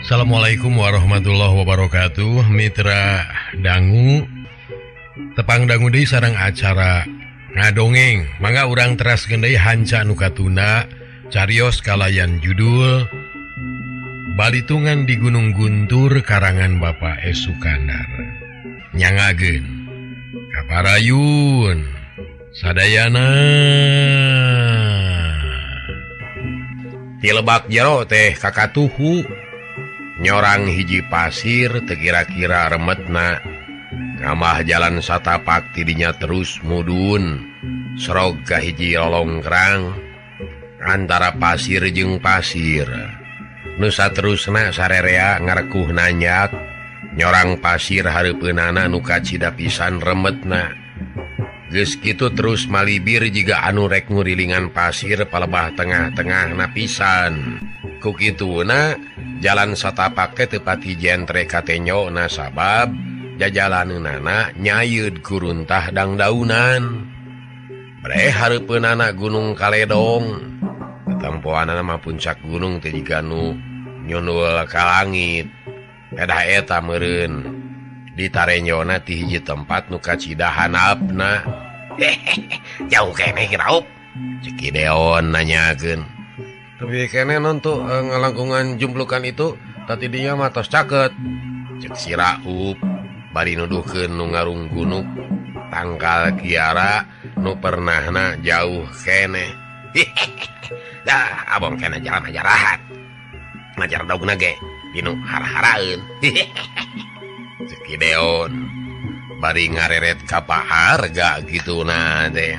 Assalamualaikum warahmatullahi wabarakatuh. Mitra dangu tepang dangu deui sareng acara ngadongeng. Mangga urang teraskeun deui hanca nu katuna carios kalayan judul Balitungan di Gunung Guntur karangan Bapak S. Sukandar. Nyangageun kaparayun sadayana. Ti lebak jero teh kakatuhu nyorang hiji pasir teu kira-kira remetna ngamah jalan satapak tidinya terus mudun serog ka hiji lolongkrang antara pasir jeung pasir nu saterusna sarerea ngarekuh nanyak nyorang pasir hareupeunana nu kacida pisan remetna geus kitu terus malibir jiga anu rek ngurilingan pasir palebah tengah-tengah napisan ku kituna jalan satapak teh teu pati jentre katenyo na sabab jajalaneunana nyayeud ku runtah dangdaunan bre hareupeunana Gunung Kaledong tempoanana mah puncak gunung teh jiga nu nyundul ka langit eta meureun ditarenyona ti hiji tempat nu kacida hanapna. Jauh keneh kiraup cek Ideon nanyakeun. Tapi kene nonton ngalangkungan jumplukan itu tadi dia mah tos caket cek si Raup bari nuduhkeun nu ngarung gunung tangkal kiara nu pernahna jauh keneh. Dah abong kena jalan ajarahat ngajar daugna ge dinu hara-haraeun. Cek Ideon bari ngareret ka paharga gitu na teh.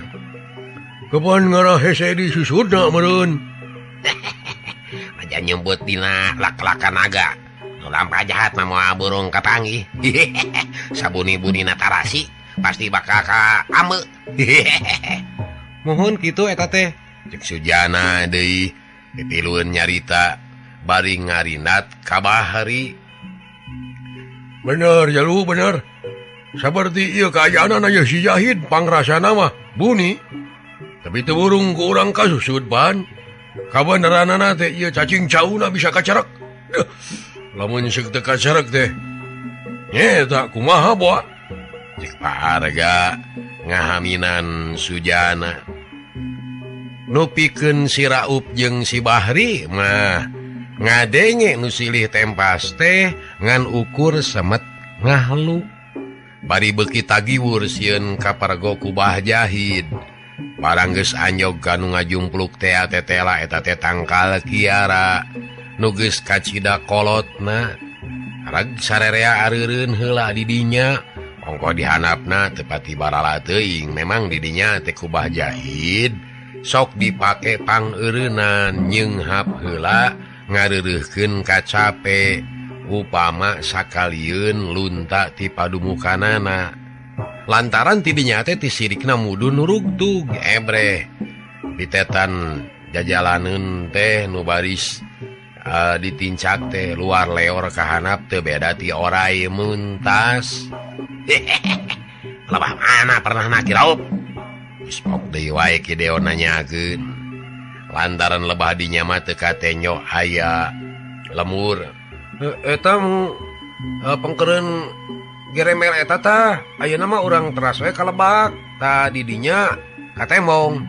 Kapan ngarah hese di susudna meureun? Aja nyebut dina lak-lakan naga. Nu lampah jahat mah moal burung kapanggih. Sabuni-bunina tarasi pasti bakal ka ame. Mohon kitu eta teh. Cek Sujana deui ditilueun nyarita bari ngarindat ka Bahari. Bener jalu bener. Saperti ieu kaayana aya si Jahid pangrasana mah buni. Tapi teu burung ku urang kasusud ban. Kabeneranana teh ieu cacing cauna bisa kacerek. Lamun seuk teu kacerek teh. Nyeta kumaha boa? Cek paharga ngahaminan Sujana. Nu pikeun si Raup jeung si Bahri mah ngadenge nu silih tempas teh ngan ukur semet ngahlu. Bari beuki tagiwur sieun ka pargo ku Bah Jahid. Barang geus anyog kanu ngajumpluk teh tetela eta teh tangkal kiara nu geus kacida kolotna. Rag sarerea areureun heula di dinya. Ongko dihanapna teu pati barala teuing memang di dinya teh ku Bah Jahid sok dipake pangeureunan nyeunghap heula ngareureuhkeun kacape upama sakalieun lunta ti padumukanana lantaran tidinya teh ti sirikna mudun nurugtug ebre ditetan jajalaneun teh nu baris ditincak teh luar leor kahanap teu beda ti oray muntas. Lebah mana pernah nakiraup geus pok deui wae ki Ideon nanyakeun lantaran lebah dinya mah teu katenyo aya lemur. Eta mu pengkeureun geremel eta tah ayeuna mah urang teras we ka Lebak tah di dinya katembong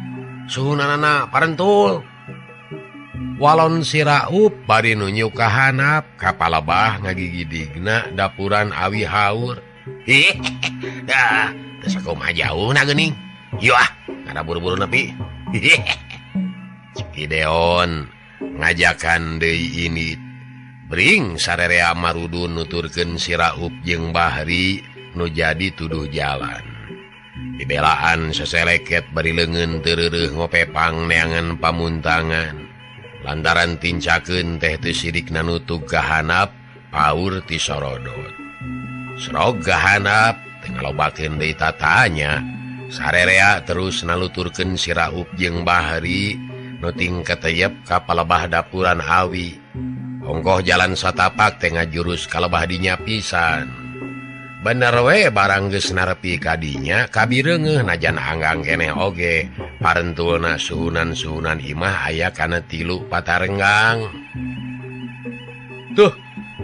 suhunana parentul. Walon si Raup bari nunyu ka hanap ka palebah ngagigidigna dapuran awi haur. Dah teu sakumaha jauhna geuning. Yo ah ngada buru-buru nepi. Cek Ideon ngajakan deui ini bring sarerea marudun nuturkeun si Raup jeung Bahri nu jadi tuduh jalan. Dibelaan seseleket bari leungeun teu reureuh ngopepang neangan pamuntangan. Lantaran tincakeun teh teu sirikna nutug ka hanap paur ti sorodot. Srog ka hanap teu ngalobakeun deui tatanya. Sarerea terus naluturkeun si Raup jeung Bahri nu ting kateyep ka palebah dapuran awi. Ongkoh jalan satapak teh ngajurus ka lebah dinya pisan. Bener we barang geus narepi ka dinya kabireungeuh najan anggang keneh oge parentulna suhunan-suhunan imah aya kana 3 patarenggang. Tuh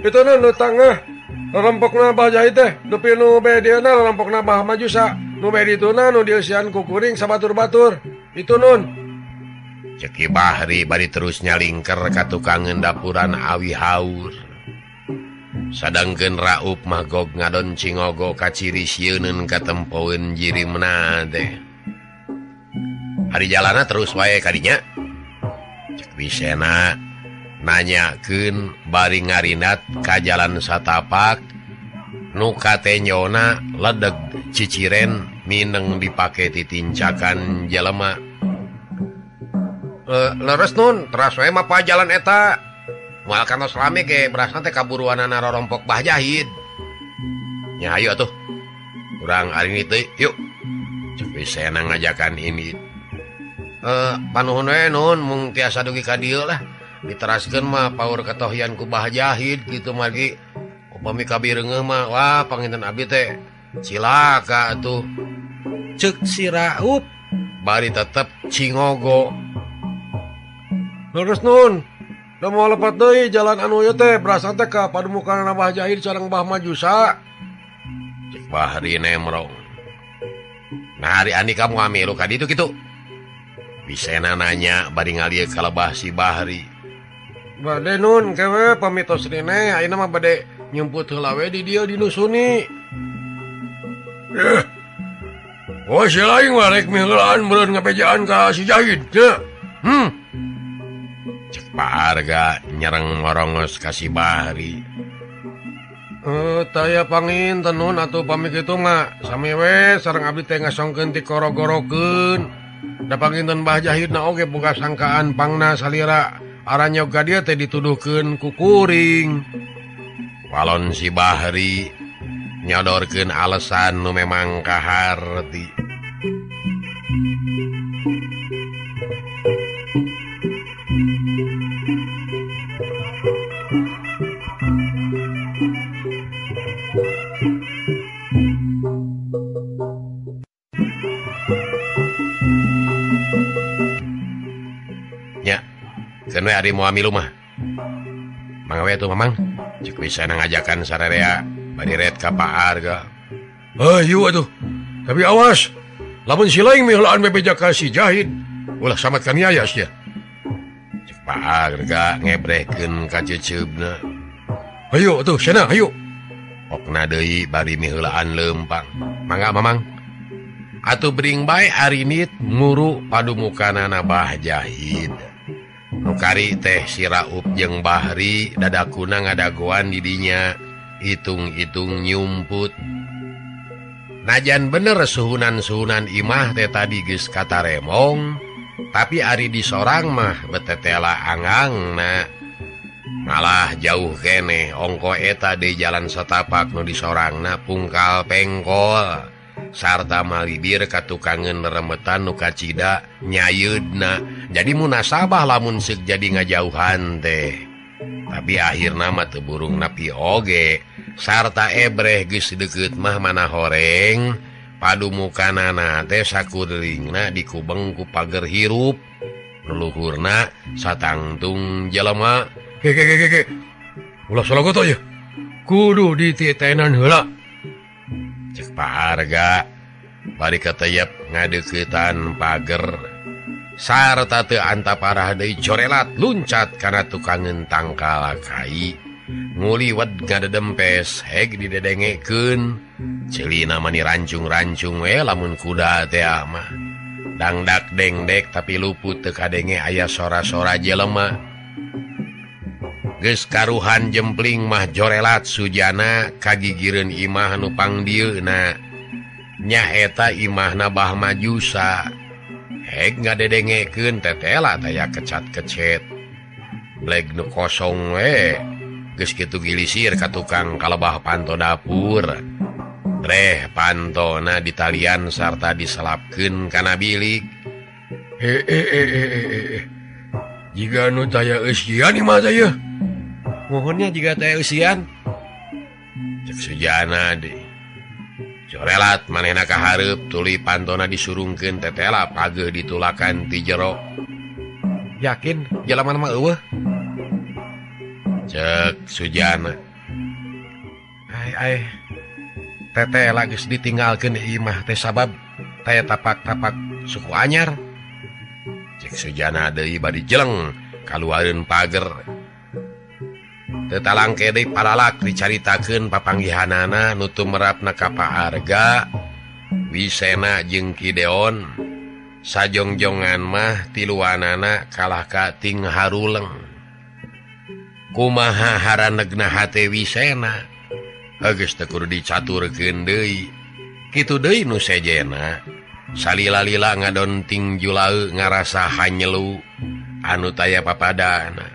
itu nu tangah rompokna bah jahit teh dupi nu bedieuna rompokna bah majusa nu bedituna nu dieusian ku kuring sabatur-batur itu nun ceki Bahri bari terus nyalingker ka tukang dapuran awi haur sadangkeun Raup mah gog ngadon cingogo ka ciri sieunun katempoeun jirimna teh hari jalana terus wae kadinya cek Wisena nanyakeun bari ngarinat ka jalan satapak nu katenyona ledeg ciciren mineng dipake titincakan jelema leres nun teras wae mah pa jalan eta moal kantos rame ge berasna teh kaburuanana rorompok Bah Jahid nya ayo atuh urang ari teh yuk cek Wisena ngajakan ini panuhun we nun mung tiasa dugi ka dieu lah diteraskeun mah paur katohian ku Bah Jahid kitu magi upami kabireungeuh mah wah panginten abdi teh cilaka atuh cek si Raup bari tetep cingogo leres nun da moal lepat deui jalan anu ieu teh berasa teh ka pademukanna Bah Jahid sareng Bah Majusa cek Bahri nemrong nah hari ani kamu amilu ka ditu kitu Wisena nanya bari ngalieu kalebah si Bahri bade nun kewe pamitos rene ayeuna mah bade nyumput heula we di dieu dinusuni oh si lain warek miheulaan beureun ngapejaan ka si Jahid nya cek Pak Arga nyereng morongos ka si Bahri taya panginten nun atuh pami kitu mah sami we sareng abdi teh ngasongkeun ti korogorokeun da panginten Bah Jahidna oge boga sangkaan pangna salira aranyog ka dieu teh dituduhkeun ku kuring walon si Bahri nyodorkeun alesan nu memang kaharti nya keun we ari moal milu mah mangga we atuh mamang cek Wisena ngajakan sararea bari red ka Pak Arga ayo atuh tapi awas lamun si lain miheulaan bebeja ka si Jahid ulah samatkan yayas nya cek Pak Arga ngebrehkeun ka ceuceubna ayo atuh cenah ayo okna deui bari miheulaan leumpang mangga mamang atuh bring bae arinit nguru padumukanana Bah Jahid nukari teh si Raup jeung Bahri dadakuna ngadagoan di dinya hitung-hitung nyumput najan bener suhunan-suhunan imah teh tadi geus kataremong tapi ari disorang mah betetela angangna malah jauh keneh ongko eta di jalan setapak nu disorangna pungkal pengkol sarta malibir katukangen remetan nu kacida nyayeudna jadi munasabah lamun seuk jadi ngajauhan teh tapi akhirna mah teu burung napi oge sarta ebreh geus deukeut mah mana horeng padumukanana teh sakuringna dikubeng ku pager hirup leluhurna satangtung jelema ke ulah salagoto ya kudu dititenan heula cek Pak Arga bari katayap ngadeuketan pager sarta teu antaparah deui corelat luncat kana tukangeun tangkal kai nguliwet ngadedempes heg didedengekeun ceulina mani rancung-rancung we lamun kuda teh mah dangdak dengdek tapi luput teu kadenge aya sora-sora jelema geus karuhan jempling mah jorelat sujana kagigireun imah nu pangdieuna nya eta imahna Bah Majusa heg ngadedengekeun tetela taya kecat-kecet bleg nu kosong we geus kitu gilisir ka tukang kalebah panto dapur breh pantona ditalian sarta diselapkeun kana bilik jika nu taya eusian imah teh mohonnya jika teh eusian cek sujana deui corelat manehna kahareup tuluy pantona disurungkeun tetela pageuh ditulakan ti jero yakin jalaman mah eueuh cek sujana tete lagi ditinggalkan imah teh sabab teh tapak-tapak suku anyar. Cek Sujana deui bari jeleng kaluareun pager. Teu talangke deui paralak dicaritakeun papanggihanana nu tumerapna ka Paarga, Wisena jeung Kideon. Sajongjongan mah tiluanana kalah kating haruleng. Kumaha haranegna hate Wisena? Geus teu kudu dicaturkeun deui. Kitu deui nu sejena. Salila-lila ngadonting julaeu ngarasa hanyelu anu taya papadana.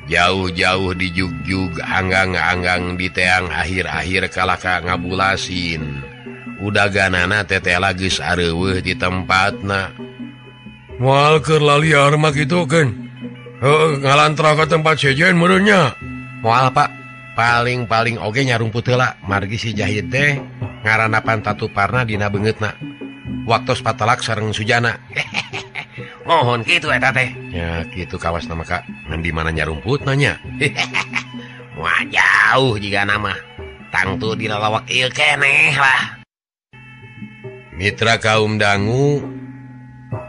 Jauh-jauh di jugjug anggang-anggang di teang akhir-akhir kalaka ngabulasin. Udaganana tetela geus areuweuh di tempatna. Moal keur laliar mah kitu kan. Ngalantra ka tempat sejen meureun nya. Moal Pak, paling oge nyarumput heula margi si Jahid teh ngaranapan tatuparna dina beungeutna. Waktos patalak sareng Sujana. Mohon kitu eta teh. Ya kitu kawas nama Kak. Ngan di mana nyarumput nanya. Wah jauh jiga nama. Tangtu dina lawak ieu keneh lah. Mitra kaum dangu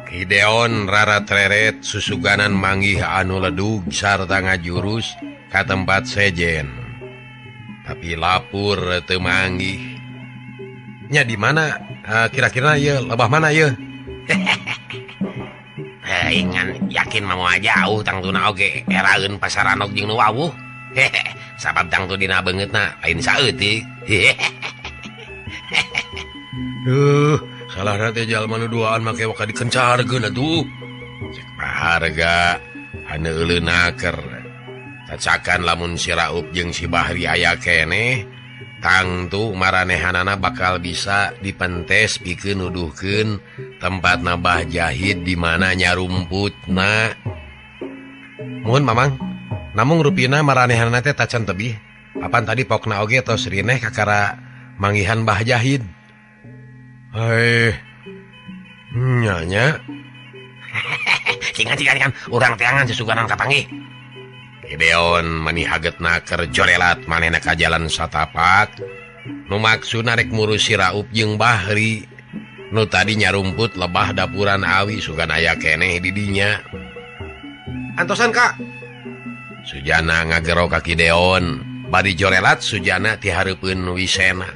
Kideon rarat-reret susuganan manggih anu ledug sarta ngajurus ka tempat sejen. Tapi lapur teu manggih. Nya di mana kira-kira ieu lebah mana ieu? Ingan yakin mau jauh tangtuna oge eraeun pasaranok jeung nu wawuh. Sabab tangtu dina beungeutna lain saeutik. Salah nanti jalma nu duaan make waka dikencarkeun atuh. Cek Paarga anu euleunaker. Tacakan lamun si Raup jeung si Bahri aya keneh, tangtu maranehanana bakal bisa dipentes pikeun nuduhkeun tempat Nabah Jahid di mana nyarumputna. Mun Mamang, namung rupina maranehanana teh tacan tebih. Apan tadi pokna oge tos rineh kakara manggihan Bah Jahid. Nyanya. Cingan urang teangan susuganan kapanggih. Kideon manihagetna keur jorelat manehna ka jalan satapak. Nu maksudna rek ngurusi Raup jeung Bahri. Nu tadi nyarumput lebah dapuran awi sugan aya keneh di dinya. Antosan Kak. Sujana ngagero ka Kideon. Bari jorelat Sujana ti hareupeun Wisena.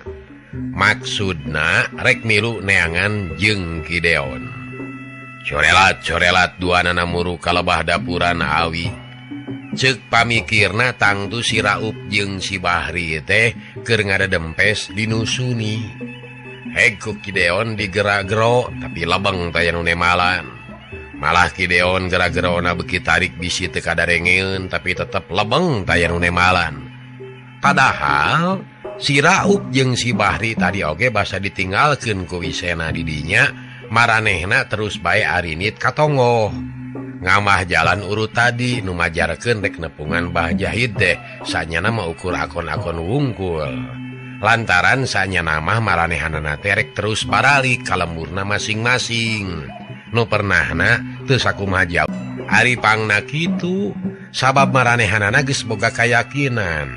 Maksudna rek milu neangan jeung Kideon. Corelat duanana muru ka lebah dapuran awi. Ceuk pamikirna tangtu si Raup jeung si Bahri teh keur ngadedempes dinusuni. Hegku Kideon digera-gero tapi lebeng taya nu nemalan. Malah Kideon gera-gerona beuki tarik bisi teu kadarengeun tapi tetep lebeng taya nu nemalan. Padahal si Raup jeung si Bahri tadi oge basa ditinggalkeun ku Wisena di dinya, maranehna terus bae arinit katonggoh. Ngamah jalan urut tadi nu majarkeun rek nepungan Bah Jahid teh sanyana mah ukur akon-akon wungkul. Lantaran sanyana mah maranehanana teh rek terus baralik ka lemurna masing-masing. Nu pernahna teu sakumaha jauh. Ari pangna kitu sabab maranehanana geus boga kayakinan.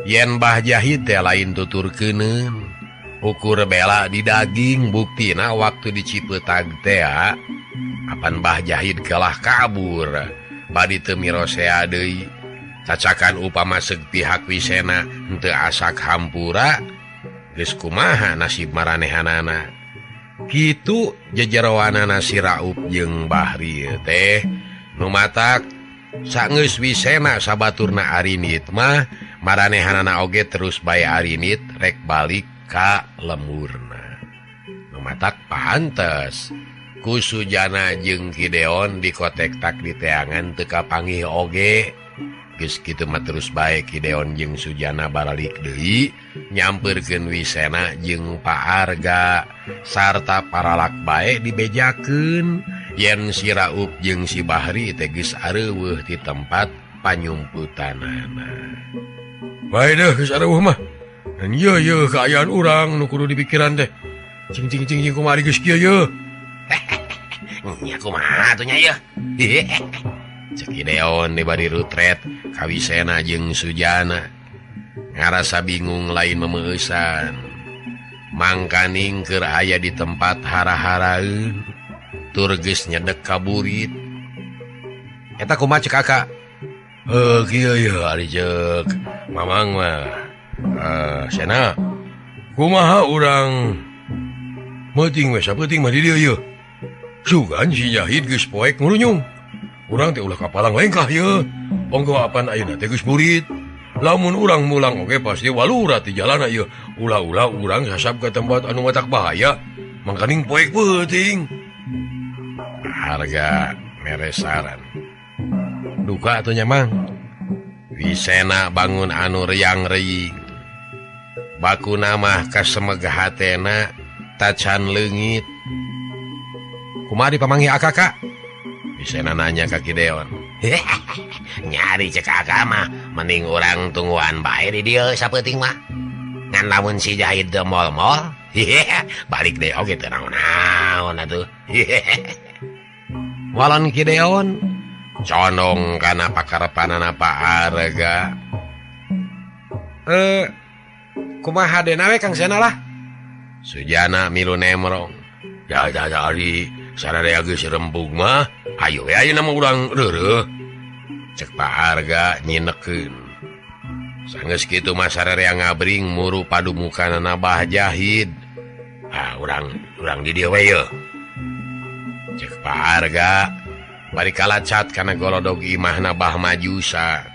Yen Bah Jahid teh lain tuturkeuneun, ukur bela di daging buktina waktu di Cipeutag teh apan Bah Jahid kalah kabur badi teu mirosea deui. Cacakan upama seug pihak Wisena henteu asak hampura geus kumaha nasib maranehanana. Kitu jejeroanana si Raup jeung Bahri teh nu matak saeus Wisena sabaturna arinit mah maranehanana oge terus bae arinit rek balik ka lemurna. Nu matak pantes ku Sujana jeung Kideon dikotek tak di teangan teu kapanggih oge. Geus kitu mah terus bae Kideon jeung Sujana baralik deui nyampeurkeun Wisena jeung Paarga sarta paralak bae dibejakeun yen si Raup jeung si Bahri teh geus areuweuh di tempat panyumputanana. Bae deh geus areuweuh mah. Dan ieu kaayaan urang nu kudu dipikiran teh. Cing kumari geus kieu yeuh. Nya kumaha atuh nya ieu? Cek Kideon di bari rutret ka Wisena jeung Sujana. ngarasa bingung lain memeusan mangkaning keur aya di tempat hara-haraeun tur geus nyedek kaburit. Eta kumaha cek Kakak? Kieu ya ari ceuk mamang mah cenah kumaha urang meuting we saeuting mah di dieu ye. Sugan si Jahid geus poek ngurunyung. Urang teh ulah kapalang lengkah ye. Panggoapan ayeuna teh geus murid. Lamun urang mulang oge pasti walura ti jalana ieu. Ulah-ulah urang sasab ka tempat anu matak bahaya. Mangkaning poek peuting. Harga meresaran. Duka atuh nya Mang. Wisena bangun anu reyang-reying. Bakuna mah kasemegah hatena tacan leungit. Kumaha dipamangih Kakak? Wisena nanya ka Kideon. Nyari cek Kakak mah mending urang tungguan bae di dieu sapeuting mah. Ngan lamun si Jahid teu mol-mol, balik deh oge teu naon-naon atuh. Walon Kideon condong kana pakarepanana Pak Arga. Kumaha dena we Kang Sena lah? Sujana milu nemrong. Ya ari sadaya geus rembug mah, ayo we ayeuna mah urang reureuh. Cek Pak Arga nyinekeun. Sanggeus kitu mah sararea ngabring muru padumukanana Bah Jahid. Urang di dieu we ye. Cek Pak Arga bari kalacat kana golodog imahna Bah Majusa.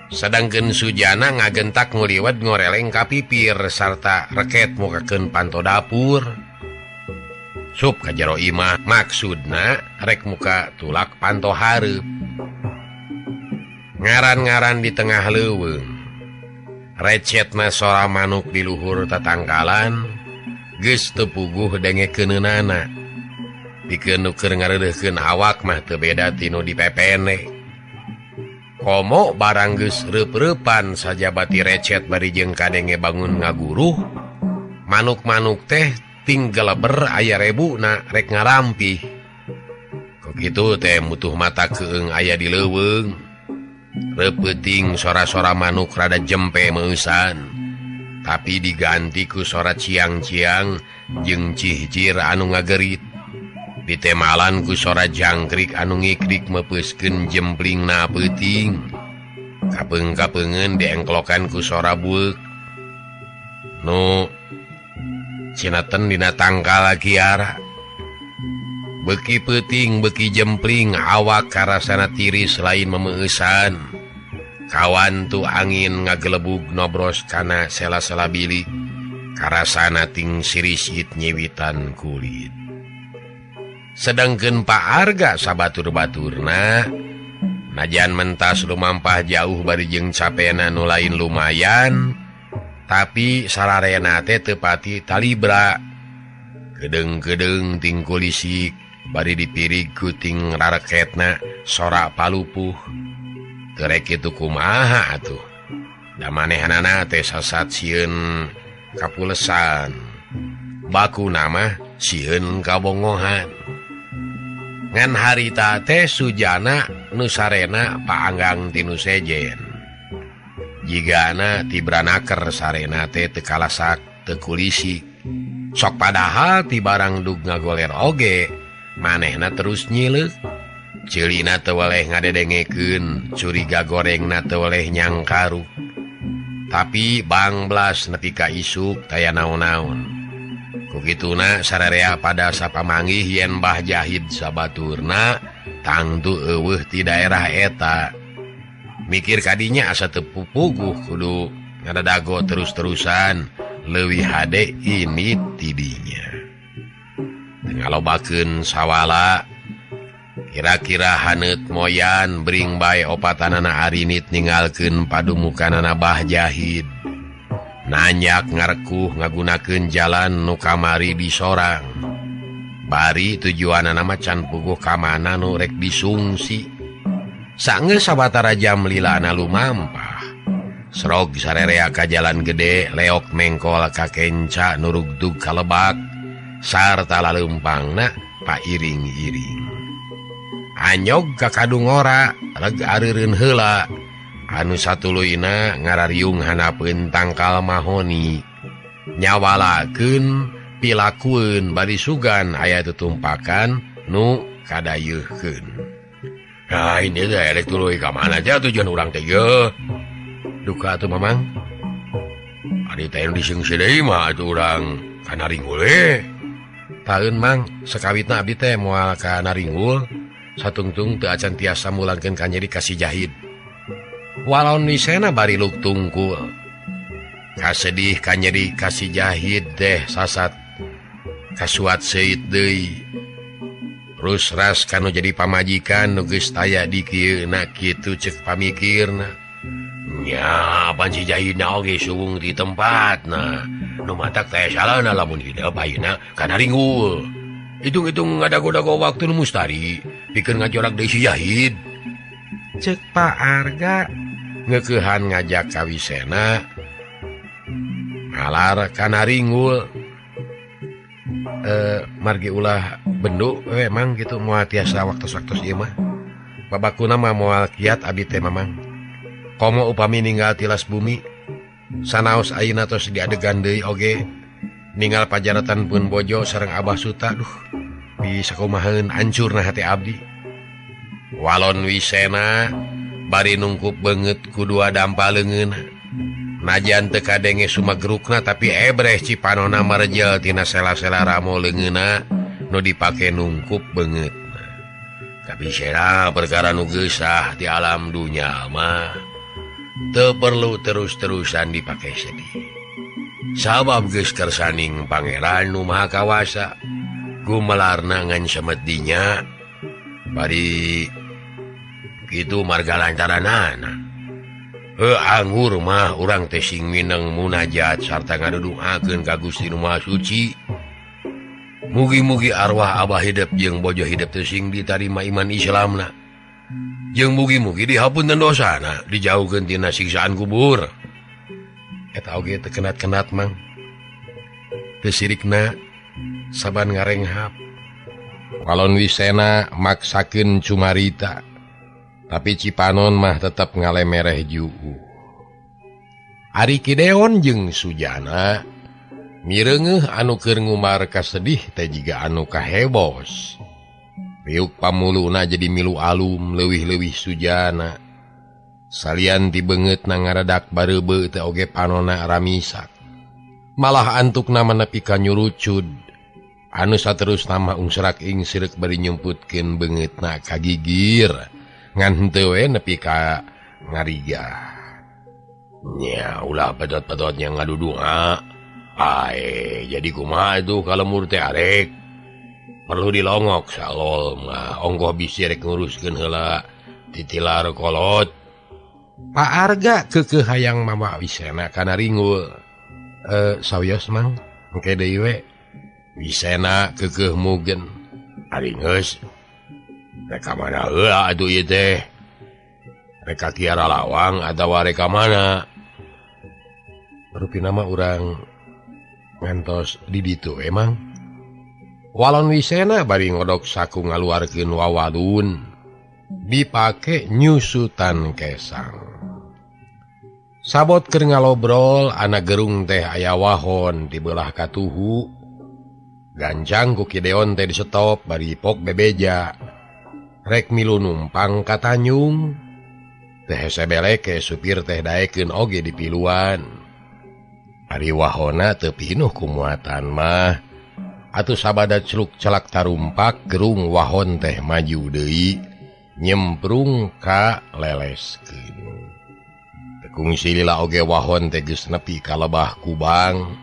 Sedangkeun Sujana ngagentak nguliwet ngoreleng ka pipir sarta reket mukakeun panto dapur. Sup ka jero imah maksudna rek muka tulak panto hareup. Ngaran-ngaran di tengah leuweung. Recetna sora manuk di luhur tatangkalan geus teu puguh dengekeunana. Pikeun nu keur ngareureuhkeun awak mah teu beda tinu dipepene. Komo barang geus reup-reupan saja bati recet bari jeung kadenge bangun ngaguruh. Manuk-manuk teh ting geleber aya rebuna rek ngarampih. Kok kitu teh mutuh mata keung aya di leuweung. Repeuting sora-sora manuk rada jempe meusan. Tapi diganti ku sora ciang-ciang jeung cihjir anu ngagerit. Ditemalan ku sora jangkrik anu ngikrik mepeuskeun jemplingna peuting. Kapeung-kapeungeun diengklokan ku sora bueuk. Nu cinaten dina tangkal kiara. Beuki peuting beuki jempling awak karasana tiris lain memeusan. Kawan tu angin ngagelebug nobros kana sela-sela bilik. Karasana ting sirisit nyewitan kulit. Sedangkeun Pak Arga sabatur-baturna najan mentas lumampah jauh bari jeung capena nu lain lumayan. Tapi sararena teh teu pati talibra. Gedeung-gedeung ting kulisik bari dipirig ku ting rareketna sora palupuh. Teu rek kitu kumaha atuh. Da manehanana teh sasat sieun kapulesan. Bakuna mah sieun kabongohan. Ngan harita teh Sujana nu sarena paanggang tinu sejen. Jigana tibranaker sarena teh teu kalasak teu kulisik. Sok padahal ti barang dug ngagoler oge, manehna terus nyileuk. Ceulina teu weleh ngadedengekeun, curiga gorengna teu weleh nyangkaruk. Tapi bangblas nepi ka isuk taya naon-naon. Kukituna sararea pada sapamanggih yen Mbah Jahid sabaturna tangtu eueuh ti daerah eta. Mikir kadinya asa teu puguh kudu ngadadago terus-terusan leuwih hade ini tidinya. Ngalobakeun sawala kira-kira haneut moyan bring bae opatanana arinit ninggalkeun padumukanana Mbah Jahid. Nanyak ngarekuh ngagunakeun jalan nu kamari di sorang. Bari tujuanana mah can puguh ka mana nu rek disungsi. Saenggeus sabatara jam lilana lumampah. Srog sarerea ka jalan gede leok mengkol ka kenca nu rugdug ka Lebak sarta laleumpangna pairing-iring. Anyog ka Kadungora reg areureun heula anu satuluina ngarariung hanapeun tangkal mahoni nyawalakeun pilakueun bari sugan aya tetumpakan nu kadayeuhkeun. Nah ini teh erek tuluy ka mana teh tujuan urang teh ge. Duka atuh Mamang. Ari teh disengsi deui mah atuh urang ka Naringul we. Taeun Mang, sakawitna abdi teh moal ka Naringul, satungtung teu acan tiasa mulangkeun ka nyeri kasih jahid. Walaun wisena bari luk tungkul. Kasedih ka nyeri kasih jahid teh sasat kasuat seuit deui. Terus ras kanu jadi pamajikan nu geus taya di kieu na kitu ceuk pamikirna. Nya pan si jahidna oge suwung di tempatna. Nu matak teh salahna lamun hideup ayeuna ka Naringul. Hitung-hitung ngadago-dago waktu nu mustari pikeun ngajorak deui si jahid. Ceuk Pak Arga ngeukehan ngajak ka wisena ngalar ka Naringul. Margi ulah bendu emang gitu moal tiasa waktos-waktos ieu mah. Babakuna mah moal kiat abdi teh Mamang. Komo upami ninggal tilas bumi sanaos ayeuna tos di adegan deui oge ninggal pajaratan pun bojo sareng Abah Suta duh bisa kumaheun hancurna hati abdi. Walon wisena bari nungkup beungeut ku dua dampaleungeunna. Najan teu kadenge sumagrukna tapi ebreh cipanona marejel tina sela-sela ramo leungeunna nu dipake nungkup beungeutna. Kabisena perkara nu geusah di alam dunya mah teu perlu terus-terusan dipake sedih. Sabab geus kersaning Pangeran nu Maha Kawasa gumelarna ngan semedinya bari kitu marga lantaranana. Anggur mah urang teh sing mineng munajat sarta ngaduduhakeun ka Gusti Nu Maha Suci. Mugi-mugi arwah Abah hidup jeung bojo hidup teh sing ditarima iman Islamna. Jeung mugi-mugi dihapunten dosana, dijauhkeun tina siksaan kubur. Eta oge teu kenat-kenat Mang. Teu sirikna saban ngarenghap. Walon wisena maksakeun cumarita. Tapi Cipanon mah tetap ngalemereh juu. Ari Kideon jeung Sujana mireungeuh anu keur ngumar kasedih teh jiga anu kahebos. Riuk pamuluna jadi milu alum leuwih-leuwih Sujana. Salian ti beungeutna ngaradak bareubeu teh oge panonna ramisak. Malah antukna manepi ka nyurucud. Anu saterusna mah ungsrak ing sireuk bari nyumputkeun beungeutna ka gigir. Ngan henteu we nepi ka ngariga. Nya ulah pedot-pedotnya ngadudua. Jadi kumaha tuh kalemur teh arek. Perlu dilongok salol mah ongkoh bisi rek nguruskeun heula titilar kolot. Pak Arga keukeuh hayang mama wisena ka Naringul. Sawios Mang, engke deui we. Wisena keukeuh mugen. Ari geus reka mana heula atuh ieu teh? Reka Kiara Lawang atawa reka mana? Rupina mah urang ngantos di ditu emang. Walon wisena bari ngodok saku ngaluarkeun wawalun dipake nyusutan kesang. Sabot keur ngalobrol ana gerung teh aya wahon di belah katuhu. Gancang ku Kideon teh disetop bari pok bebeja. Rek milu numpang ka Tanjung. Teh sebelek ke supir teh daekeun oge di piluan. Ari wahona teu pinuh ku muatan mah. Atuh sabada celuk celak tarumpak gerung wahon teh maju deui nyemprung ka leleskeun. Tekung silila oge wahon teh geus nepi ka lebah kubang.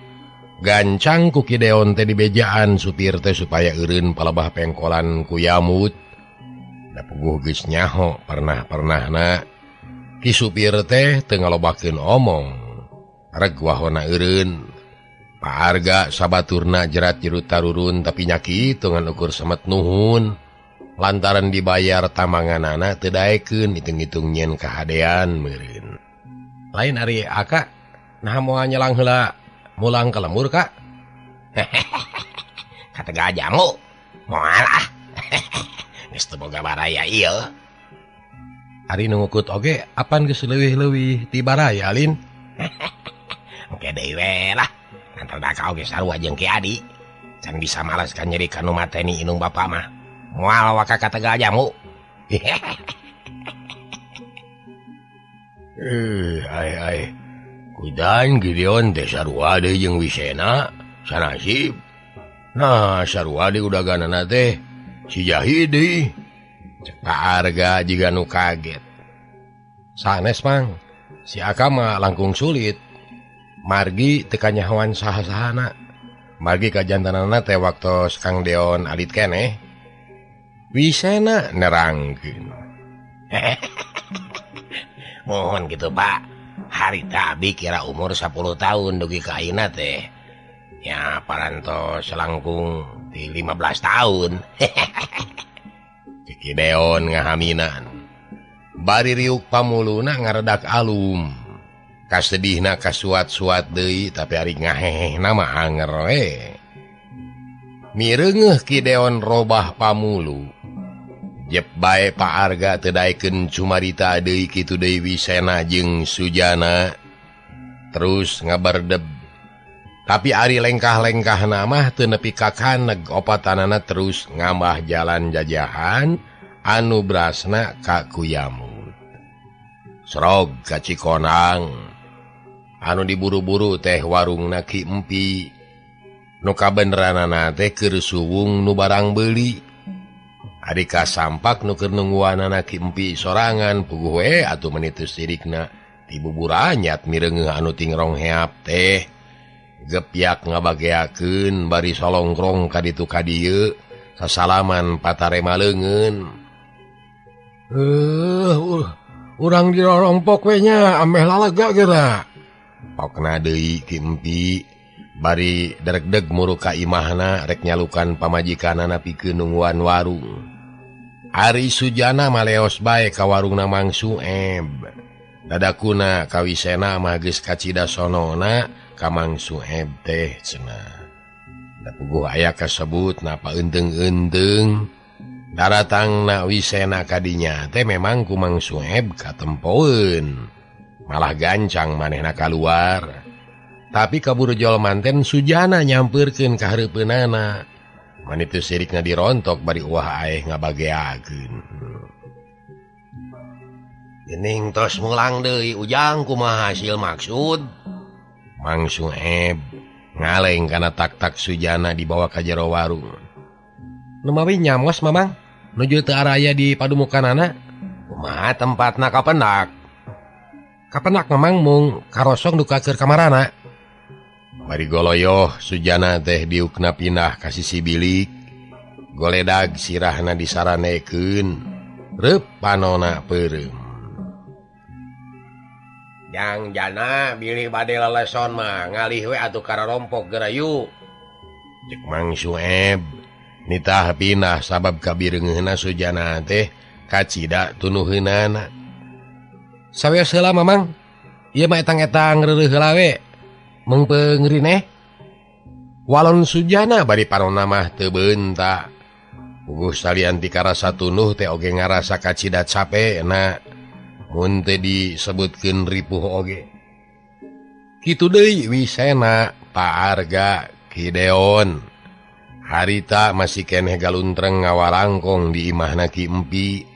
Gancang ku Kideon teh dibejaan supir teh supaya eureun palebah pengkolan ku Yamut. Da puguh geus nyaho pernah-pernahna ki supir teh teu ngalobakeun omong. Reg wahona eureun. Pak Arga sabaturna jerat jerut tarurun tapi nya kitu ngan ukur semet nuhun. Lantaran dibayar tamanganana teu daekeun hitung-hitung nyen kahadean meureun. Lain ari Aka nah moal nyelang heula mulang ka lembur Kak. Kata gajamu moal ah. Geus teu boga baraya ieu. hari nungukut oge apan geus leuwih-leuwih ti baraya Lin. Engke deui we lah. Antar da oge sarua jeung Ki Adi. Can bisa malaskan nyeri kanu mateni inung bapa mah. Moal waka kategal jamu. Ai. Kudan Gideon teh sarua deui jeung Wisena, sanasib. Nah, sarua deui udaganana teh si Jahid deui. Cek Pak Arga jiga nu kaget. Sanes Mang, si Aka mah langkung sulit. Margi teu kanyahoan saha-sahana. Margi ka jantanana teh waktos Kang Deon alit keneh. Wisena nerangkeun. Mohon gitu Pak. Harita abi kira umur 10 tahun dugi ka ayeuna teh. Ya parantos selangkung di 15 tahun. Ciki Deon ngahaminan. Bari riuk pamuluna ngaredak alum. Kasedihna kasuat-suat deui tapi ari ngahehehna mah anger we. Mireungeuh Ki Deon robah pamulu. Jep bae Pak Arga teu daekeun cumarita deui kitu deui Wisena jeung Sujana. Terus ngabardeb. Tapi ari lengkah-lengkahna mah teu nepi ka kaneg opatanana terus ngambah jalan jajahan anu brasna ka Kuyamut. Srog ka Cikonang. Anu diburu-buru teh warungna Ki Empi. Nu kabeneranana teh keur suwung nu barang beuli. Ari kasampak nu keur nungguanana Ki Empi sorangan puguh we atuh menitu sirikna ti bubur anyat mireungeuh anu tingrong heap teh. Gepyak ngabageakeun bari solongkrong ka ditu ka dieu sasalaman patarema leungeun. Urang dirorompok we nya ameh lalega geura. Pokna deui Ki Empi bari dereg-deg muru ka imahna rek nyalukan pamajikanana pikeun nungguan warung. Ari Sujana maleos bae ka warungna Mang Sueb. Dadakuna ka Wisena mah geus kacida sonona ka Mang Sueb teh cenah. Da puguh aya kasebut napa eunteung-eunteung. Daratangna Wisena kadinya teh memang ku Mang Sueb katempoeun. Malah gancang manehna kaluar. Tapi kaburu jolman ten Sujana nyampeurkeun ka hareupeunana. Manitu sirikna dirontok bari uah aeh ngabageakeun. Geuning tos mulang deui ujang kumaha hasil maksud. Mang Sueb ngaleng kana tak-tak Sujana dibawa ka jero warung. Nu mawi nyamos Mamang nuju teu araya di padumukanana. Kumaha tempatna kapendak? Kapendak Mamang mung karosong duka keur kamarana. Bari goloyoh Sujana teh diukna pindah ka sisi bilik. Goledag sirahna disaranekeun. Reup panona peureum. Jang jana bilih bade leleson mah ngalih we atuh kararompok gerayu. Cek Mang Sueb nitah pindah sabab kabireungeunna Sujana teh kacida tunuheunana. Saweos heula Mamang. Ieu mah etang-etang reureuh heula we. Mengpengrineh walon Sujana bari panonna mah teu beunta. Puguh salian ti karasa tunuh teh oge ngarasa kacida capena. Mun teh disebutkeun ripuh oge. Kitu deui Wisena, Pak Arga, Ki Deon. Harita masih keneh galuntreng ngawarangkong di imahna Ki Empi.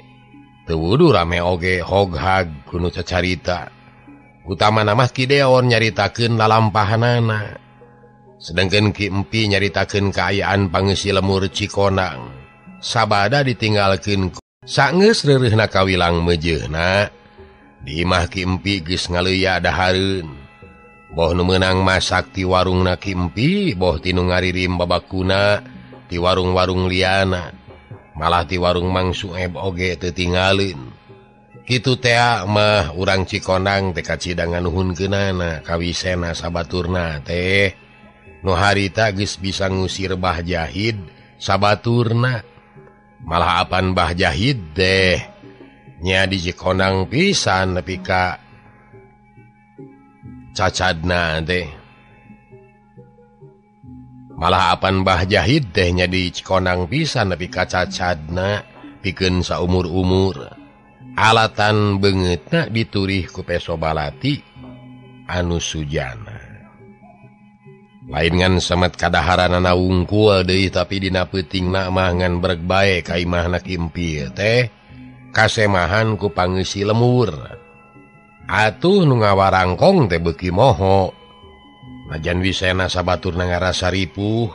Teu wudu rame oge hoghag kuno cacarita. Utamana mah Ki Deon nyaritakeun lalampahanana. Sedengkeun Ki Empi nyaritakeun kaayaan pangeussi lemur Cikonang. Sabada ditinggalkeun saenggeus reureuhna kawilang meujeuhna. Di imah Ki Empi geus ngaleuya dahareun. Boh nu meunang masak ti warungna Ki Empi, boh ti nu ngaririm babakuna ti warung-warung liana. Malah ti warung Mang Sueb oge teu tingalin. Kitu teh mah urang Cikonang teh kacida nganuhunkeunana ka Wisena sabaturna teh. Nu harita geus bisa ngusir Bah Jahid sabaturna. Malah apan Bah Jahid teh nya di Cikonang pisan nepi ka cacadna teh. Malah apan Bah Jahid teh nya di Cikonang pisan nepi ka cacadna pikeun saumur-umur. alatan bangetna diturih ku Pesobalati anu sujana lain ngan semet kadaharanana wungkul deui tapi dina peutingna mah ngan breg bae ka imahna kimpil teh kasemahan ku pangeussi lemur atuh nu ngawarangkong teh beuki moho najan wisena sabaturna ngarasa ripuh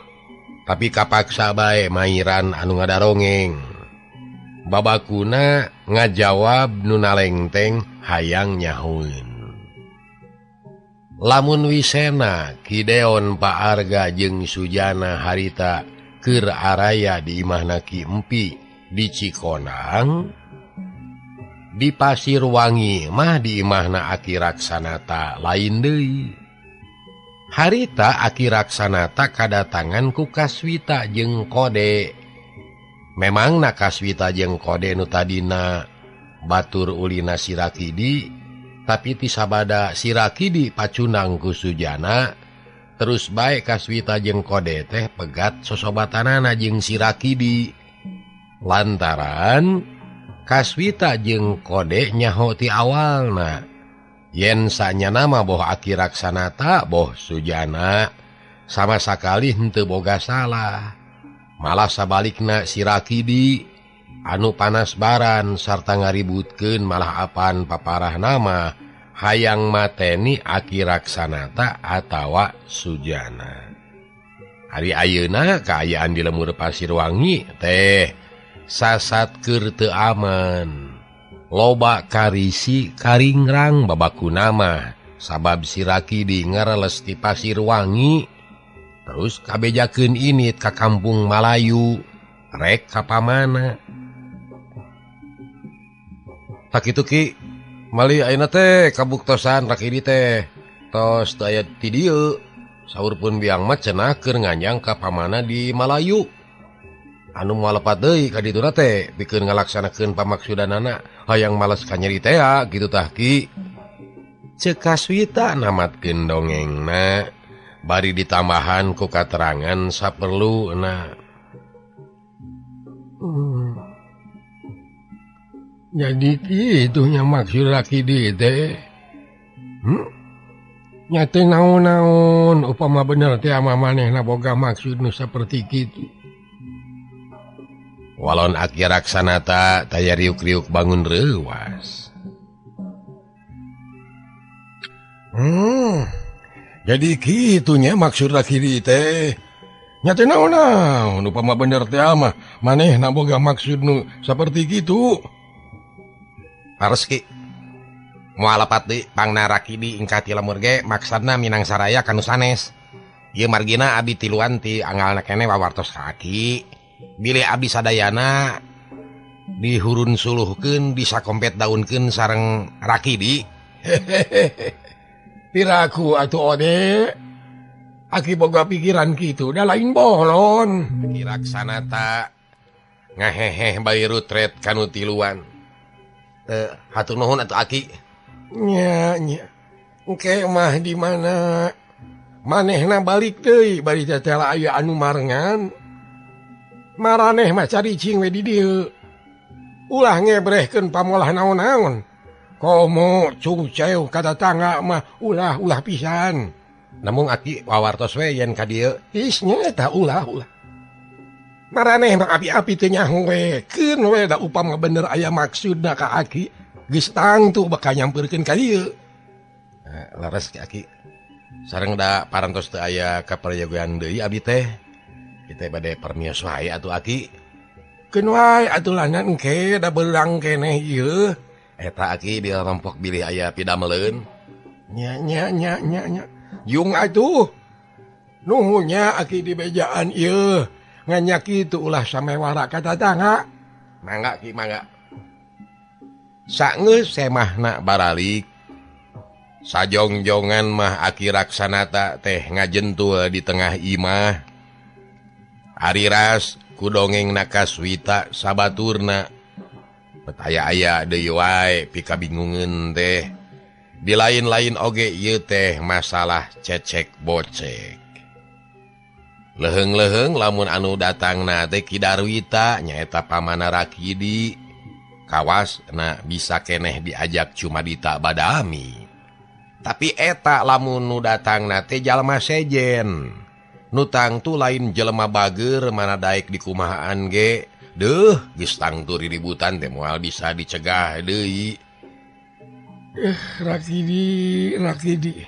tapi kapaksa bae mairan anu ngadarongeng babakuna ngajawab nu nalengteng hayang nyahueun lamun wisena Kideon Paarga jeung Sujana harita keur araya di imahna Ki Empi di Cikonang di Pasir Wangi mah di imahna Aki Raksanata lain deui harita Aki Raksanata kadatangan ku Kaswita jeung Kode memang na Kaswita jeung Kode nu tadina batur ulina Sirakidi tapi ti sabada Sirakidi pacunang ku Sujana terus bae Kaswita jeung Kode teh pegat sosobatanana jeung Sirakidi lantaran Kaswita jeung Kode nyaho ti awalna yen sanyana mah boh Aki Raksanata boh Sujana sama sakali henteu boga salah malah sabalikna Sirakidi anu panasbaran sarta ngaributkeun malah apan paparah nama hayang mateni Aki Raksanata atawa Sujana. Hari ayeuna kaayaan di lemur Pasir Wangi teh sasat keur teu aman. Loba karisi karingrang babakuna mah sabab Sirakidi ngareles ti Pasir Wangi. Terus kabejakeun init ka Kampung Malayu rek ka pamana tak kitu Ki mali ayeuna teh kabuktosan Rakidi teh tos teu aya ti dieu saurpun biang mah cenah keur nganyang ka pamana di Malayu anu moal lepat deui ka dituna teh pikeun ngalaksanakeun pamaksudanana hayang males ka nyeritea kitu tah Ki ceuk Kaswita namatkeun dongengna bari ditambahan ku katerangan saperluna. Jadi kitunya maksud Rakidi teh. Nya teu naon-naon upama bener teh ama manehna boga maksud nu saperti kitu. Walon Aki Raksanata taya riuk-riuk bangun reuwas. Jadi kitunya maksud Rakidi teh. Nya teu naon-naon upama bener teh mah manehna boga maksud nu saperti kitu. Hares Ki. Moal lepat deui pangna Rakidi ingkah ti lemur ge maksudna Minang Saraya kanu sanes. Ieu margina abdi tiluan ti anggalna keneh wawartos ka Aki. Bilih abdi sadayana dihurun suluhkeun disakompet daunkeun sareng Rakidi. Piraku atuh Ode. Aki boga pikiran kitu da lain bolon. Aki Raksanata ngaheheh bae rutret kanu tiluan. Hatur nuhun atuh Aki. Nya. Engke mah di mana? Manehna balik deui bari teh aya anu marengan. Maraneh mah caricing we di dieu. Ulah ngebrehkeun pamolah naon-naon. Komo cuceu kata tangga mah ulah pisan. Namun Aki wawartos we yen ka dieu. Isnya eta ulah. Maraneh mah api-api teh nyaho we. Keun we da upama bener aya maksudna ka Aki. Geus tangtu bakal nyampeurkeun ka dieu. Laras ki Aki. Sareng da parantos teu aya kaprayogan deui abdi teh. Kita bade permios wae atuh Aki. Keun wae atuh lanan engke da beurang keneh ieu. Eta Aki di rompok bilih aya pidameleun. Nya. Yung atuh. Nuhunnya Aki di bejaan ieu. Nganya kitu ulah samewara kata tangga. Mangga Ki mangga. Saeus semahna baralik. Sajongjongan mah Aki Raksanata teh ngajentul di tengah imah. Ariras ku dongengna Kaswita sabaturna. Petaya-aya deui wae pikabingungeun teh. Di lain-lain oge ieu teh masalah cecek bocek. Leheung-leheung lamun anu datangna teh Ki Darwita nyaeta pamana Rakidi. kawas bisa keneh diajak cuma dita badami tapi etak lamun nu datang nate jalma sejen nutang tu lain jelema bager mana daik di kumahaan ge deuh geus tangtu riributan teh moal bisa dicegah deui Rakidi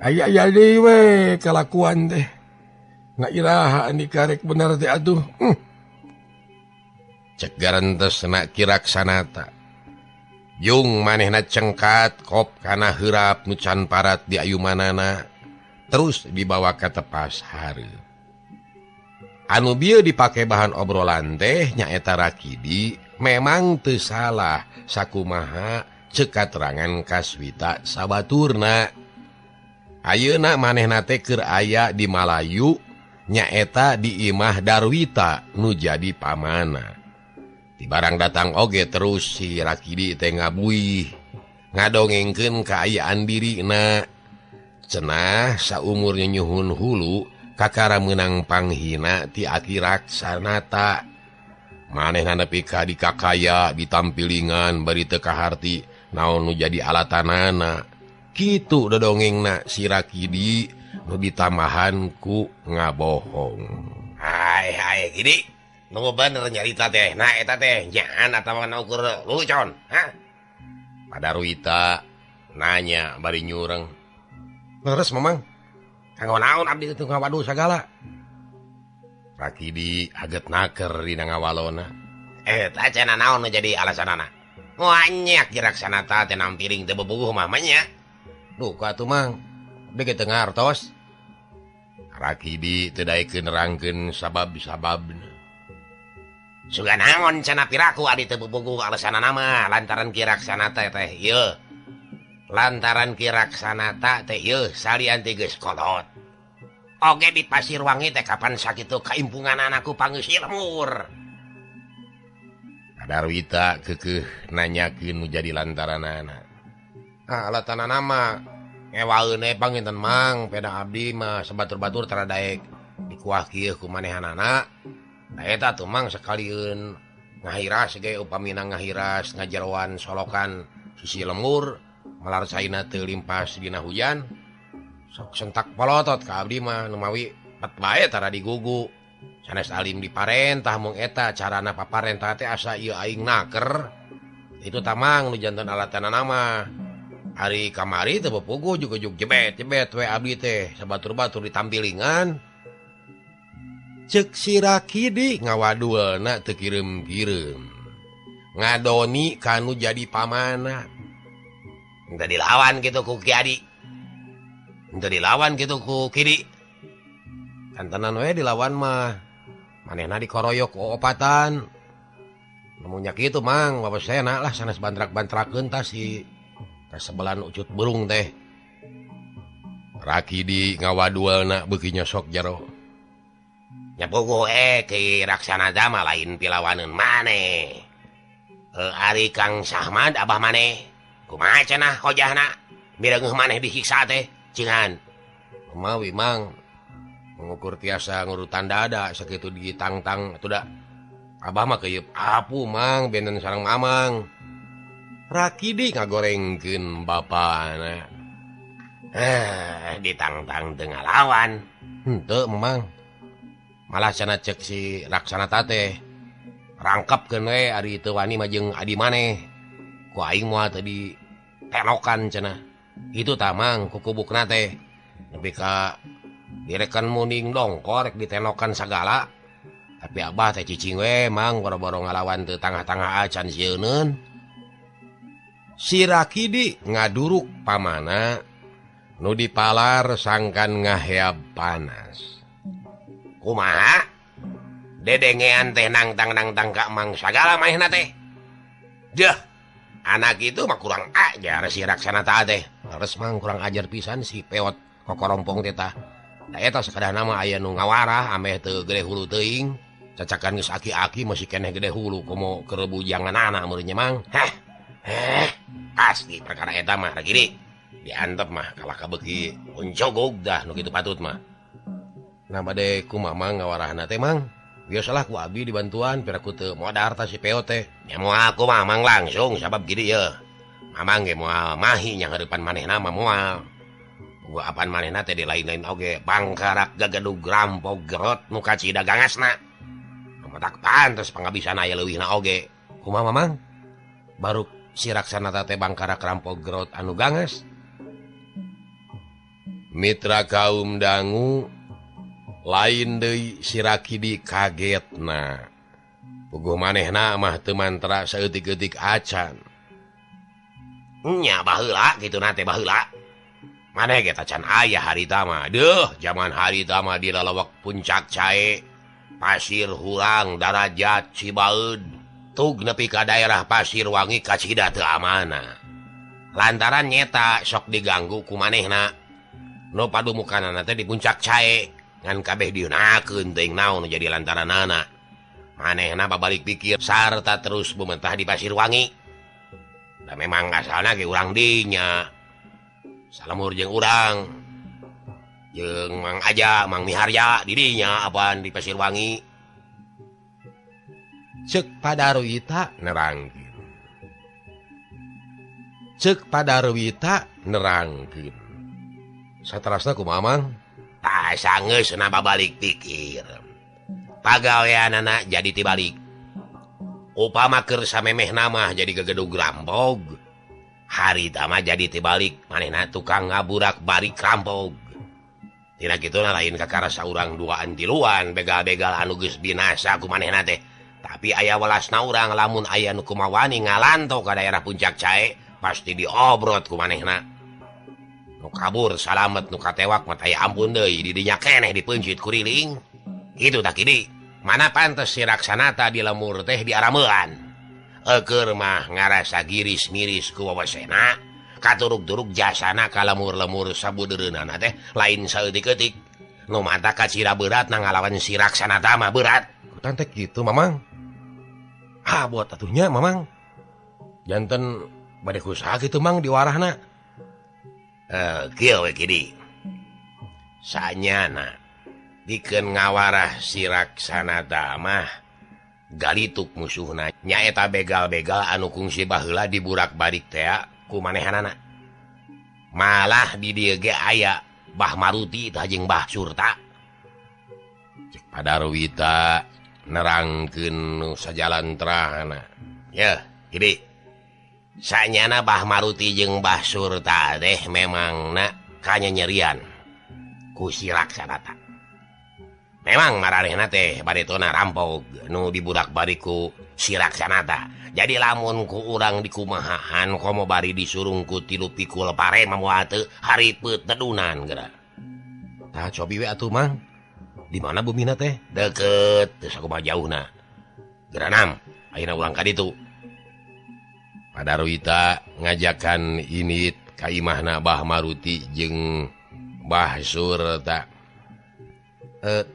aya deui we kalakuan teh ngairaha ani karek bener teh atuh cek garentes na kiraksanata Jung manehna cengkat kop kana heurap nu can parat di ayumanana terus dibawa ke tepas hari anu bieu dipake bahan obrolan teh nyaeta Rakidi memang teu salah sakumaha ceuk katerangan Kaswita sabaturna ayeuna manehna teh keur aya di Malayu nyaeta di imah Darwita nu jadi pamana di barang datang oge terus si Rakidi teh ngabuih ngadongengkeun kaayaan dirina cenah saumurnya nyuhun hulu kakara menang panghina ti Aki Raksanata manehna nepi ka dikakaya ditampilingan bari teu kaharti naon nu jadi alatanana kitu dodongengna si Rakidi nu ditambahan ku ngabohong hai gini nunggu bener nyarita teh nah eta teh nyaan atawa ukur lucon pada Ruita nanya bari nyureng leres memang kanggo naon abdi teu ngawaduh sagala Rakidi aget naker dina ngawalona eta cenah naon nu jadi alasanana banyak Raksanata teh nampiring teu bobogoh mah nya duh atuh mang abdi ge teu ngartos Rakidi teu daekeun nerangkeun sabab-sababna suga naon cenah piraku adi teu bobogoh alasanana mah lantaran Raksanata teh ieu lantaran Raksanata teh ieu salian teh geus kolot oge di Pasirwangi teh kapan sakitu kaimpungan anakku pangeus lemur Darwita keukeuh nanyakeun nu jadi lantaranana alatanana mah ngewaeun panginten mang peda abdi mah sebatur-batur tara daek dikuah kieu ku manehanana da eta tuh mang sakalieun ngahiras ge upamina ngahiras ngajeroan solokan sisi lemur malar caina teu limpas dina hujan sok sentak polotot ka abdi mah nu mawi pet bae tara digugu sanes alim diparentah mung eta carana paparentah teh asa ieu aing naker itu tamang nu janten alatanana mah hari kamari teu bepuguh jugo-jug jebet-jebet we abdi teh sabatur-batur ditampilingan ceuk si Rakidi ngawaduelna teu kireum-kireum ngadoni kanu jadi pamana teu dilawan gitu ku Ki Adi teu dilawan gitu ku Kidi kantenan we dilawan mah manehna dikoroyok ku opatan namun nya kitu mang babasena lah sanes bantrak-bantrakeun tah si sebelan ucut burung teh Rakidi ngawaduelna beuki nyosok jero nya bogoh Ki Raksanata mah lain pilawaneun maneh ari Kang Sahmad abah maneh kumaha cenah hojahna mireungeuh maneh disiksa teh cengan kumawi mang mengukur tiasa ngurutan dada sakitu ditangtang atuh da abah mah keuyeub apu mang benten sareng mamang Rakidi ngagorengkeun bapana ditangtang teu ngalawan henteu memang malah cenah ceuk si Raksanata teh rangkepkeun we ari teu wani mah jeung adi maneh ku aing moal teu ditenokan cenah itu tamang ku kubukna teh nepi ka direkan muning dongkor rek ditenokan sagala tapi abah teh cicing we mang boro-boro ngalawan teu tangah-tangah acan sieunun si Rakidi ngaduruk pamana nu dipalar sangkan ngaheab panas kumaha dedengean teh nangtang ka mang sagala manehna teh dah anak itu mah kurang ajar si Raksanata teh leres mang kurang ajar pisan si peot kokorompong teh tah da eta sakadahna mah aya nu ngawarah ameh teu gede hulu teuing cacakan geus aki-aki masih keneh gede hulu komo keur bujanganana meureun nya mang pasti perkara eta mah Rakidi diantep mah kalah kabeuki uncogog dah nu kitu patut mah nah bade kumaha mang ngawarahna teh mang biasalah ku abi dibantuan piraku teu modal harta si POT. Ya mau aku mamang langsung sabab gini ya. Mamang ge moal mahi nya heurepan manehna mah moal. Gua apaan manehna teh di lain-lain oge bangkarak gagadug rampok gerot nu kacida gangasna. Matak pantes pangabisan aya leuwihna oge. Kumaha mamang? Baru si Raksanata teh bangkarak rampok gerot anu gangas. Mitra kaum dangu lain deui si Rakidi kagetna. Puguh manehna mah teu mantra saeutik-eutik acan. Nya baheula kituna teh baheula. Maneh ge tacan aya harita mah. Deuh, zaman harita mah di lalawak Puncak Cae, Pasir Hurang, Darajat, Cibaeud, tug nepi ka daerah Pasir Wangi kacida teu amanah. Lantaran nyeta sok diganggu ku manehna. No padumukanana teh di Puncak Cae ngan kabeh dieunakeun teuing naon jadi lantaranana. Manehna babalik pikir sarta terus bumentah di Pasir Wangi. Da memang asalna ge urang dinya. Salamur jeung urang. Jeung Mang Aja, Mang Miharja di dinya apaan di Pasir Wangi. Ceuk Padarwita nerangkeun. Ceuk Padarwita nerangkeun. Saterasna kumaha Mang? Tah sangeusna babalik pikir. Pagaweanana jadi tibalik. Upama keur samemehna mah jadi gegedug rampog. Harita mah jadi tibalik manehna tukang ngaburak-barik rampog. Tina kituna lain kakara saurang duaan tiluan begal-begal anu geus binasa ku manehna teh. Tapi aya welasna urang lamun aya nu kumawani ngalanto ka daerah Puncak Cae pasti diobrot ku manehna. Nu kabur salamet nu katewak mah aya ampun deui di dinya keneh dipeunceut ku riling. Kitu tak kidi. Mana pantes si Raksanata di lemur teh diarameun. Eukeur mah ngarasa giris-miris ku wawasena. Katurug-turug jasana ka lemur-lemur sabudeureunana teh lain saeutik-eutik. Nu mata kacira berat na ngalawan si Raksanata mah berat. Kutan teh kitu Mamang. Ah buat atunya Mamang. Janten bade kusaha kitu Mang diwarahna. Kieu we kidi. Sanyana dikeun ngawarah si Raksanata mah galituk musuhna nyaeta begal-begal anu kungsi baheula diburak-barik teh ku manehanana. Malah di dieu ge aya Bah Maruti tah jeung Bah Surta. Cek Padarwita nerangkeun nu sajalantrahna. Ya, kidi. Sanyana Bah Maruti jeung Bah Surta teh memangna kanyanyerian ku si Raksanata. Memang mararehna teh badetona rampog nu dibudak-barik ku si Raksanata. Jadi lamun ku urang dikumahaan komo bari disurung ku 3 pikul pare mah teu haripeut tedunan geura. Tah cobi we atuh Mang. Di mana bumina teh? Deket teu sakumaha jauhna. Geranam ayeuna urang ka ditu. Padarwita ngajakan init ka imahna Bah Maruti jeung Bah Surta.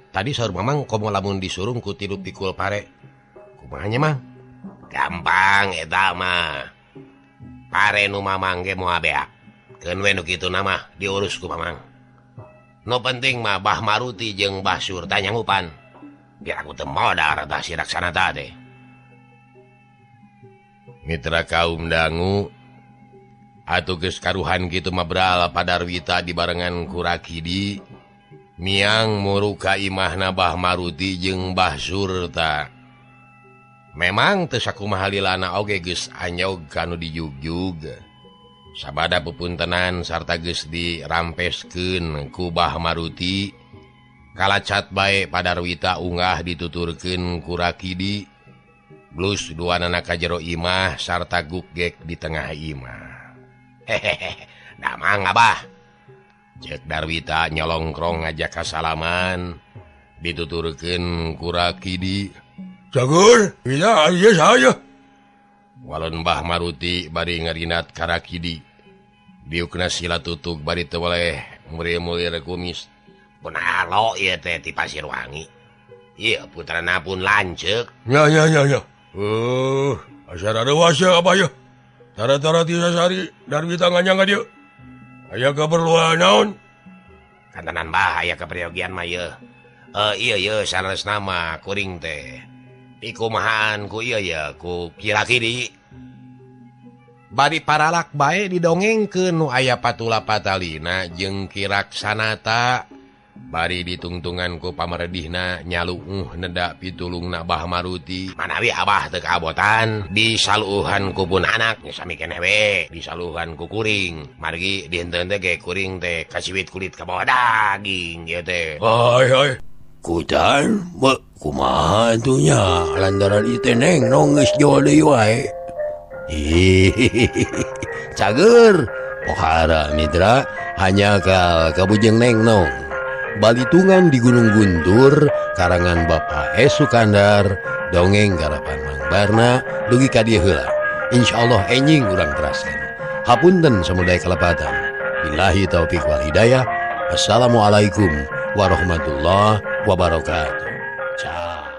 Tadi saur Mamang komo lamun disurung ku 3 pikul pare. Kumaha nya Mang? Gampang eta mah. Pare nu Mamang ge moal beak. Keun we nu kituna mah diurus ku Mamang. Nu penting mah Bah Maruti jeung Bah Surta nyanggupan. Biar aku teu modal rata si Raksanata teh. Mitra kaum dangu atuh geus karuhan kitu mah bral Padarwita dibarengan ku Rakidi miang muruka imahna Bah Maruti jeung Bah Surta. Memang teu sakumaha lilana oge geus anyog kanu dijugjug. Sabada pupuntenan sarta geus dirampeskeun ku Bah Maruti. Kalacat bae Padarwita unggah dituturkeun ku Rakidi. Blus duanana ka jero imah sarta gukgek di tengah imah. Hehehe, da mangga Bah. Cek Darwita nyolongkrong ngajak kasalaman. Dituturkeun ku Rakidi. Cagur, iya saya. Walon Bah Maruti bari ngarinat ka Rakidi. Diukna sila tutug bari teu boleh mulir-mulir kumis. Pun alo ieu teh ti Pasir Wangi. Ieu putrana pun lanceuk. Ya. Asal ada wasa apa ya? Tara-tara tiga sehari Darwita nganyang dia. Aya keperluan naon? Kantanan bah aya keperiogian mah ieu. iya sanes nama kuring teh dikumahanku iya ku kira-kiri bari paralak bae didongengkeun nu aya Patula Patalina jeung Kiraksanata bari ditungtungan ku pamaredihna nyaluuh nedak pitulungna Bah Maruti manawi abah teu kaabotan disaluuhan ku pun anak sami keneh we disaluuhan ku kuring margi dihenteu teh ge kuring teh kasiwit kulit ka bawah daging ieu teh hai kutan kumaha atunya lantaran ieu Neng nonggeus joal deui wae cager pohara mitra hanya kabujeng Neng Nong Balitungan di Gunung Guntur karangan Bapak S. Sukandar dongeng garapan Mang Barna dugi ka dieu heula insyaallah enjing urang teraskeun hapunten samudaya kalepatan billahi taufik wal hidayah assalamualaikum warahmatullahi wabarakatuh. Ciao.